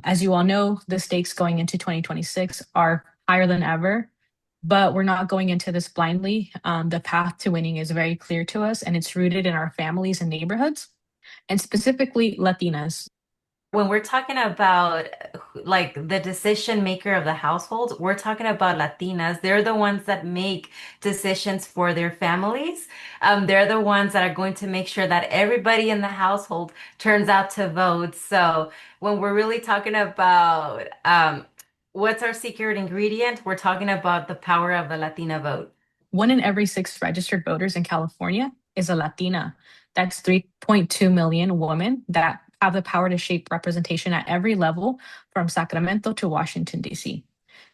As you all know, the stakes going into 2026 are higher than ever, but we're not going into this blindly. The path to winning is very clear to us, and it's rooted in our families and neighborhoods, and specifically Latinas. When we're talking about like the decision maker of the household, we're talking about Latinas. They're the ones that make decisions for their families. They're the ones that are going to make sure that everybody in the household turns out to vote. So when we're really talking about what's our secret ingredient, we're talking about the power of the Latina vote. One in every six registered voters in California is a Latina. That's 3.2 million women that have the power to shape representation at every level, from Sacramento to Washington, D.C.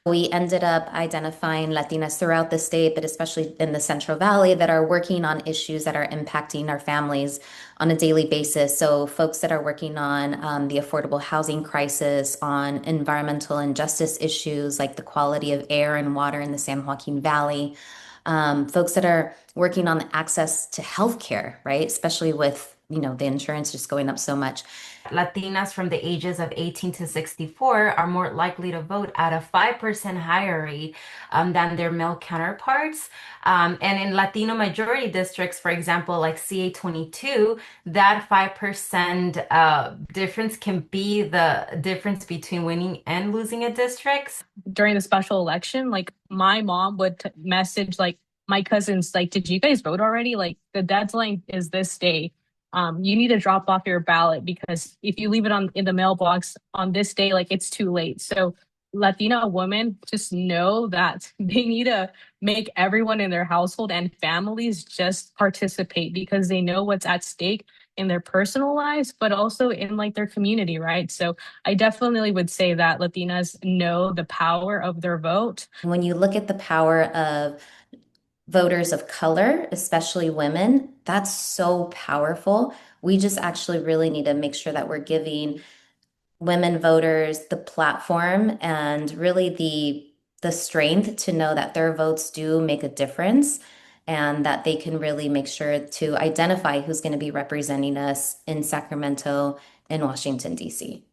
We ended up identifying Latinas throughout the state, but especially in the Central Valley, that are working on issues that are impacting our families on a daily basis. So, folks that are working on the affordable housing crisis, on environmental injustice issues like the quality of air and water in the San Joaquin Valley, folks that are working on the access to healthcare, right? Especially with the insurance just going up so much. Latinas from the ages of 18 to 64 are more likely to vote at a 5% higher rate than their male counterparts. And in Latino majority districts, for example, like CA 22, that 5% difference can be the difference between winning and losing a district. During the special election, like my mom would message like my cousins, like, did you guys vote already? Like the deadline is this day. You need to drop off your ballot because if you leave it on in the mailbox on this day, like it's too late. So Latina women just know that they need to make everyone in their household and families just participate because they know what's at stake in their personal lives, but also in like their community, right? So I definitely would say that Latinas know the power of their vote. When you look at the power of voters of color, especially women, that's so powerful. We just actually really need to make sure that we're giving women voters the platform and really the strength to know that their votes do make a difference and that they can really make sure to identify who's going to be representing us in Sacramento and Washington, D.C.